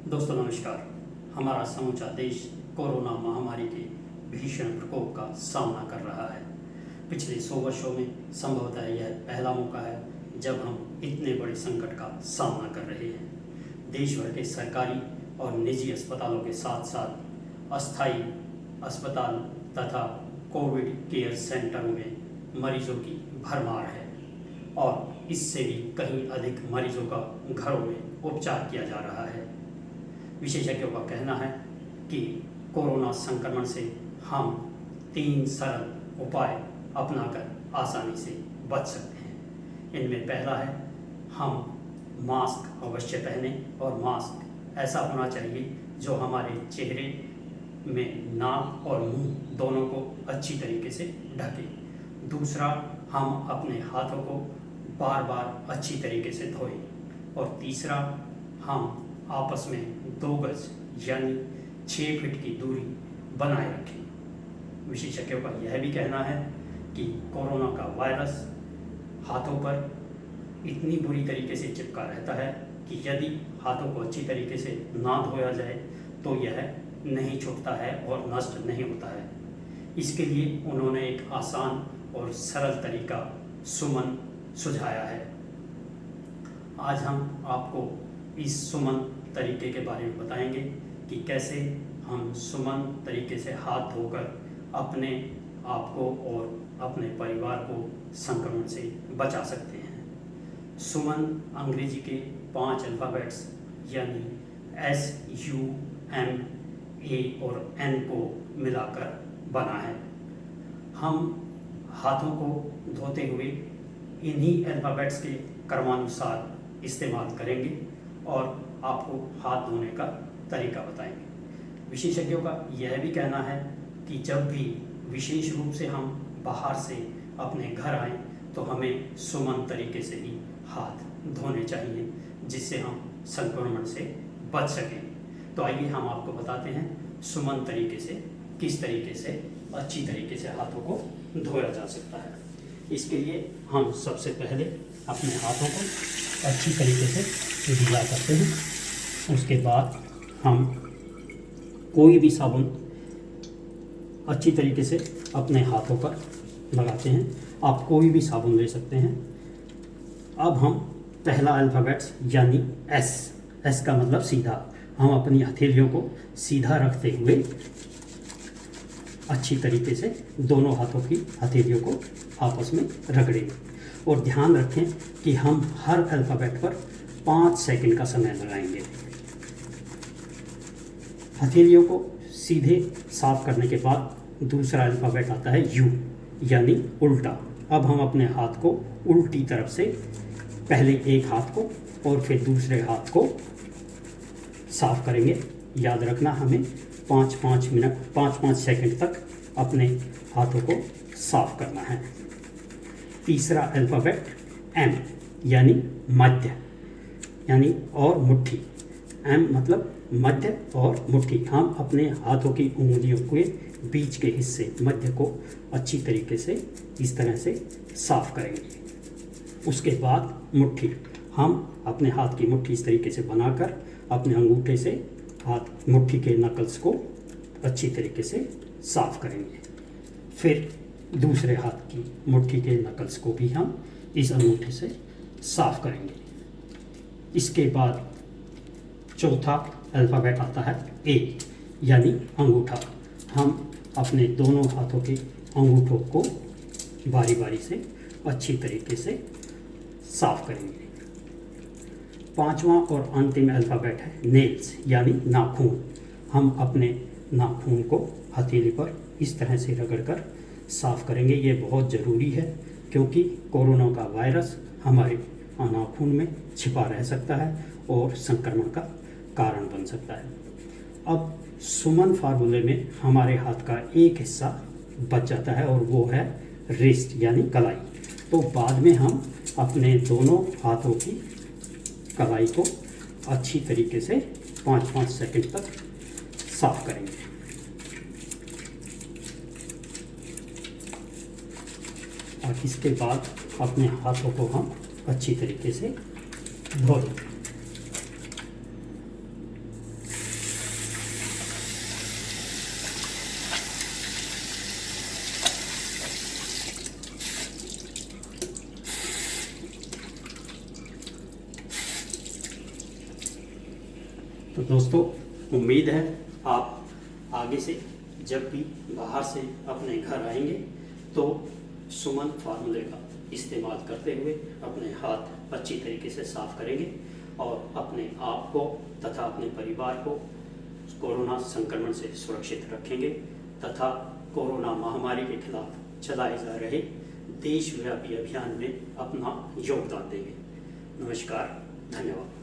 दोस्तों नमस्कार। हमारा समूचा देश कोरोना महामारी के भीषण प्रकोप का सामना कर रहा है। पिछले 100 वर्षों में संभवतः यह पहला मौका है जब हम इतने बड़े संकट का सामना कर रहे हैं। देश भर के सरकारी और निजी अस्पतालों के साथ साथ अस्थायी अस्पताल तथा कोविड केयर सेंटरों में मरीजों की भरमार है और इससे भी कहीं अधिक मरीजों का घरों में उपचार किया जा रहा है। विशेषज्ञों का कहना है कि कोरोना संक्रमण से हम 3 सरल उपाय अपनाकर आसानी से बच सकते हैं। इनमें पहला है हम मास्क अवश्य पहने और मास्क ऐसा होना चाहिए जो हमारे चेहरे में नाक और मुंह दोनों को अच्छी तरीके से ढके। दूसरा, हम अपने हाथों को बार बार अच्छी तरीके से धोएं। और तीसरा, हम आपस में 2 गज यानी 6 फीट की दूरी बनाए रखें। विशेषज्ञों का यह भी कहना है कि कोरोना का वायरस हाथों पर इतनी बुरी तरीके से चिपका रहता है कि यदि हाथों को अच्छी तरीके से ना धोया जाए तो यह नहीं छूटता है और नष्ट नहीं होता है। इसके लिए उन्होंने एक आसान और सरल तरीका सुमन सुझाया है। आज हम आपको इस सुमन तरीके के बारे में बताएंगे कि कैसे हम सुमन तरीके से हाथ धोकर अपने आप को और अपने परिवार को संक्रमण से बचा सकते हैं। सुमन अंग्रेजी के 5 अल्फ़ाबेट्स यानी SUMA और N को मिलाकर बना है। हम हाथों को धोते हुए इन्हीं अल्फ़ाबेट्स के क्रमानुसार इस्तेमाल करेंगे और आपको हाथ धोने का तरीका बताएंगे। विशेषज्ञों का यह भी कहना है कि जब भी विशेष रूप से हम बाहर से अपने घर आएं तो हमें सुमन तरीके से ही हाथ धोने चाहिए जिससे हम संक्रमण से बच सकें। तो आइए हम आपको बताते हैं सुमन तरीके से किस तरीके से अच्छी तरीके से हाथों को धोया जा सकता है। इसके लिए हम सबसे पहले अपने हाथों को अच्छी तरीके से गीला करते हैं। उसके बाद हम कोई भी साबुन अच्छी तरीके से अपने हाथों पर लगाते हैं। आप कोई भी साबुन ले सकते हैं। अब हम पहला अल्फ़ाबेट्स यानी S का मतलब सीधा, हम अपनी हथेलियों को सीधा रखते हुए अच्छी तरीके से दोनों हाथों की हथेलियों को आपस में रगड़ेंगे। और ध्यान रखें कि हम हर अल्फ़ाबेट पर 5 सेकंड का समय लगाएंगे। हथेलियों को सीधे साफ करने के बाद दूसरा अल्फ़ाबेट आता है U यानी उल्टा। अब हम अपने हाथ को उल्टी तरफ से पहले एक हाथ को और फिर दूसरे हाथ को साफ करेंगे। याद रखना हमें 5-5 सेकंड तक अपने हाथों को साफ करना है। तीसरा अल्फ़ाबेट M यानी मध्य यानी और मुट्ठी। M मतलब मध्य और मुट्ठी। हम अपने हाथों की उंगलियों के बीच के हिस्से मध्य को अच्छी तरीके से इस तरह से साफ करेंगे। उसके बाद मुट्ठी, हम अपने हाथ की मुट्ठी इस तरीके से बनाकर अपने अंगूठे से हाथ मुट्ठी के नकल्स को अच्छी तरीके से साफ करेंगे। फिर दूसरे हाथ की मुट्ठी के नकल्स को भी हम इस अंगूठे से साफ करेंगे। इसके बाद चौथा अल्फ़ाबेट आता है A यानी अंगूठा। हम अपने दोनों हाथों के अंगूठों को बारी बारी से अच्छी तरीके से साफ करेंगे। 5वां और अंतिम अल्फ़ाबेट है नेल्स यानी नाखून। हम अपने नाखून को हथेली पर इस तरह से रगड़कर साफ करेंगे। ये बहुत ज़रूरी है क्योंकि कोरोना का वायरस हमारे नाखून में छिपा रह सकता है और संक्रमण का कारण बन सकता है। अब सुमन फार्मूले में हमारे हाथ का एक हिस्सा बच जाता है और वो है रिस्ट यानी कलाई। तो बाद में हम अपने दोनों हाथों की कलाई को अच्छी तरीके से 5-5 सेकंड तक साफ करेंगे। और इसके बाद अपने हाथों को हम अच्छी तरीके से धो लेंगे। तो दोस्तों, उम्मीद है आप आगे से जब भी बाहर से अपने घर आएंगे तो सुमन फार्मूले का इस्तेमाल करते हुए अपने हाथ अच्छी तरीके से साफ करेंगे और अपने आप को तथा अपने परिवार को कोरोना संक्रमण से सुरक्षित रखेंगे तथा कोरोना महामारी के खिलाफ चलाए जा रहे देशव्यापी अभियान में अपना योगदान देंगे। नमस्कार, धन्यवाद।